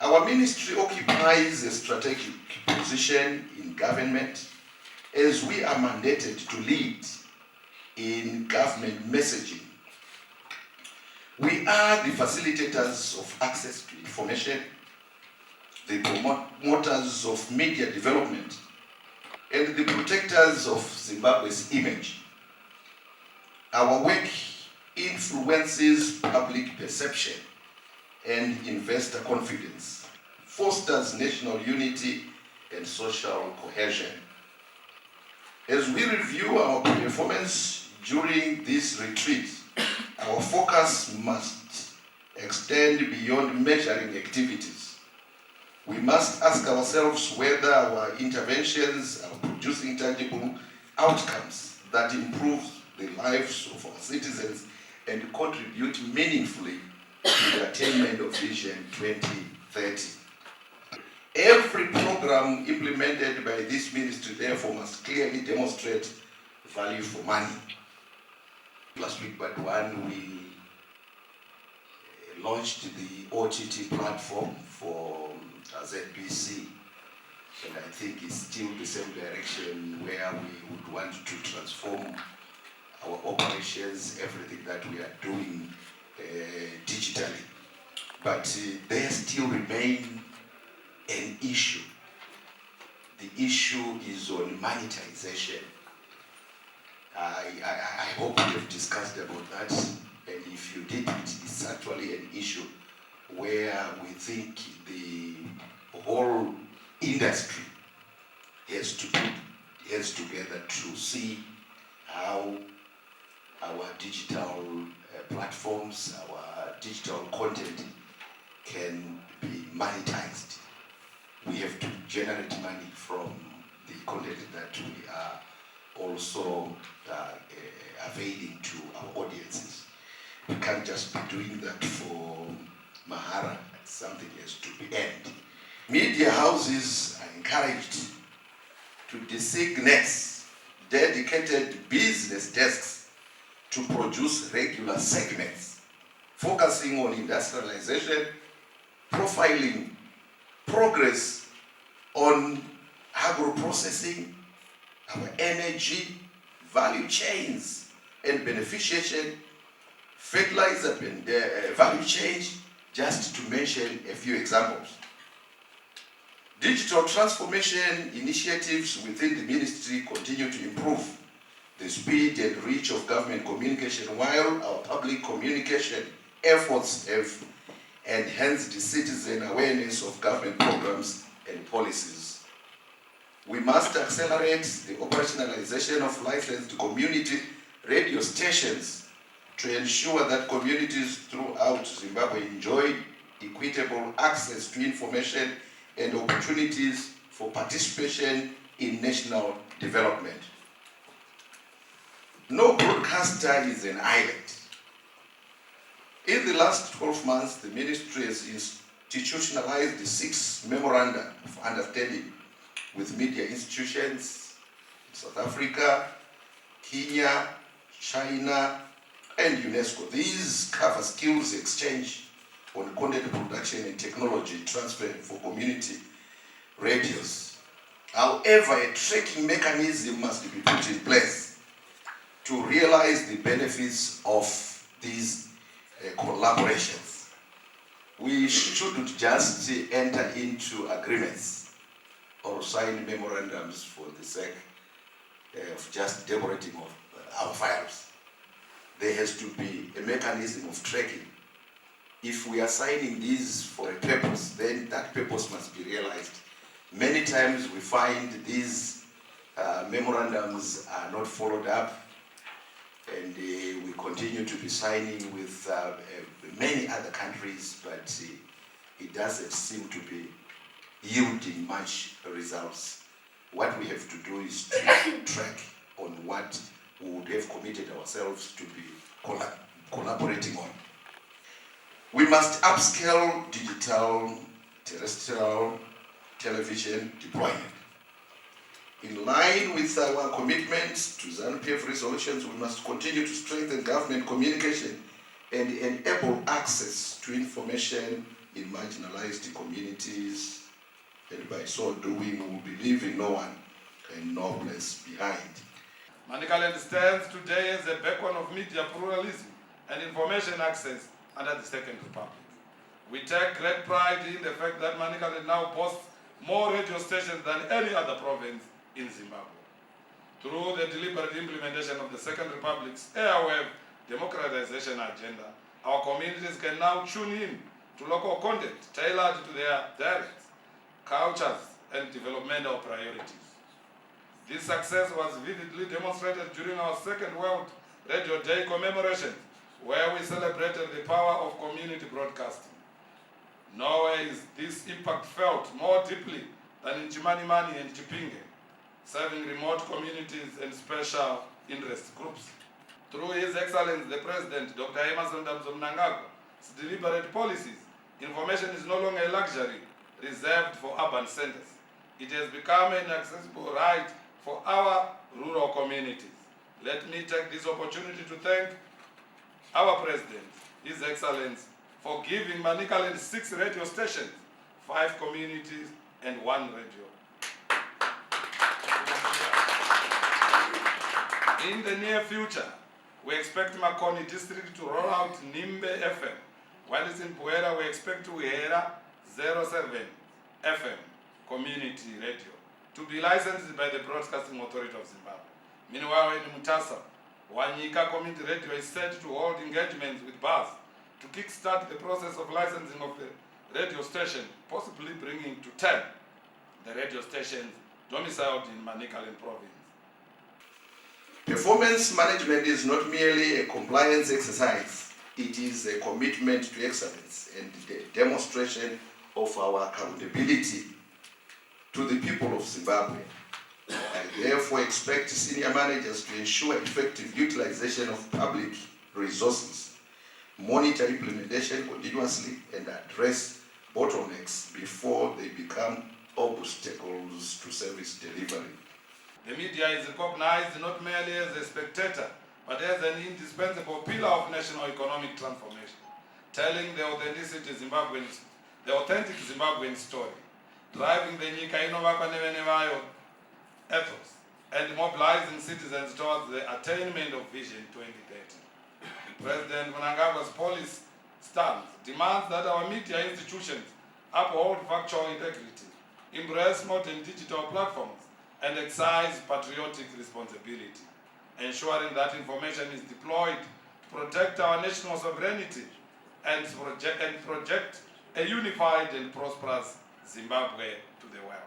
Our ministry occupies a strategic position in government as we are mandated to lead in government messaging. We are the facilitators of access to information, the promoters of media development, and the protectors of Zimbabwe's image. Our work influences public perception and investor confidence, fosters national unity and social cohesion. As we review our performance during this retreat, our focus must extend beyond measuring activities. We must ask ourselves whether our interventions are producing tangible outcomes that improve the lives of our citizens and contribute meaningfully to the attainment of Vision 2030. Every program implemented by this ministry, therefore, must clearly demonstrate value for money. Last week, but one, we launched the OTT platform for ZBC, and I think it's still the same direction where we would want to transform our operations, everything that we are doing digitally. But there still remain an issue. The issue is on monetization. I hope we have discussed about that, and if you did, it's actually an issue where we think the whole industry has to put heads together to see how our digital platforms, our digital content can be monetized. We have to generate money from the content that we are also availing to our audiences. We can't just be doing that for mahara. Something has to be earned. Media houses are encouraged to designate dedicated business desks to produce regular segments focusing on industrialization, profiling, progress on agro-processing, our energy, value chains and beneficiation, fertilizer and value chain, just to mention a few examples. Digital transformation initiatives within the ministry continue to improve the speed and reach of government communication, while our public communication efforts have enhanced the citizen awareness of government programs and policies. We must accelerate the operationalization of licensed community radio stations to ensure that communities throughout Zimbabwe enjoy equitable access to information and opportunities for participation in national development. No broadcaster is an island. In the last 12 months, the ministry has institutionalized the 6 memoranda of understanding with media institutions in South Africa, Kenya, China, and UNESCO. These cover skills exchange on content production and technology transfer for community radios. However, a tracking mechanism must be put in place to realize the benefits of these collaborations. We shouldn't just enter into agreements or sign memorandums for the sake of just decorating of our files. There has to be a mechanism of tracking. If we are signing these for a purpose, then that purpose must be realized. Many times we find these memorandums are not followed up, and we continue to be signing with many other countries, but it doesn't seem to be yielding much results. What we have to do is to track on what we would have committed ourselves to be collaborating on. We must upscale digital terrestrial television deployment. In line with our commitments to ZANU-PF resolutions, we must continue to strengthen government communication and enable access to information in marginalized communities, and by so doing, we will be leaving no one and no place behind. Manicaland stands today as a beacon of media pluralism and information access under the Second Republic. We take great pride in the fact that Manicaland now boasts more radio stations than any other province in Zimbabwe. Through the deliberate implementation of the Second Republic's airwave democratization agenda, our communities can now tune in to local content tailored to their dialects, cultures, and developmental priorities. This success was vividly demonstrated during our Second World Radio Day commemoration, where we celebrated the power of community broadcasting. Nowhere is this impact felt more deeply than in Chimanimani and Chipinge, serving remote communities and special interest groups. Through His Excellency the President, Dr. Emerson Mnangagwa's deliberate policies, information is no longer a luxury reserved for urban centers. It has become an accessible right for our rural communities. Let me take this opportunity to thank our President, His Excellency, for giving Manicaland 6 radio stations, 5 communities, and 1 radio. In the near future, we expect Makoni district to roll out Nimbe FM, while it's in Puera, we expect Uera 07 FM community radio to be licensed by the Broadcasting Authority of Zimbabwe. Meanwhile, in Mutasa, Wanyika Community Radio is set to hold engagements with bars to kickstart the process of licensing of the radio station, possibly bringing to 10 the radio stations domiciled in Manicaland province. Performance management is not merely a compliance exercise, it is a commitment to excellence and the demonstration of our accountability to the people of Zimbabwe. I therefore expect senior managers to ensure effective utilization of public resources, monitor implementation continuously, and address bottlenecks before they become obstacles to service delivery. The media is recognized not merely as a spectator, but as an indispensable pillar of national economic transformation, telling the authentic Zimbabwean story, driving the Nyika Inovakwa Nevenevayo ethos, and mobilizing citizens towards the attainment of Vision 2030. President Mnangagwa's policy stance demands that our media institutions uphold factual integrity, embrace modern digital platforms, and exercise patriotic responsibility, ensuring that information is deployed to protect our national sovereignty and project a unified and prosperous Zimbabwe to the world.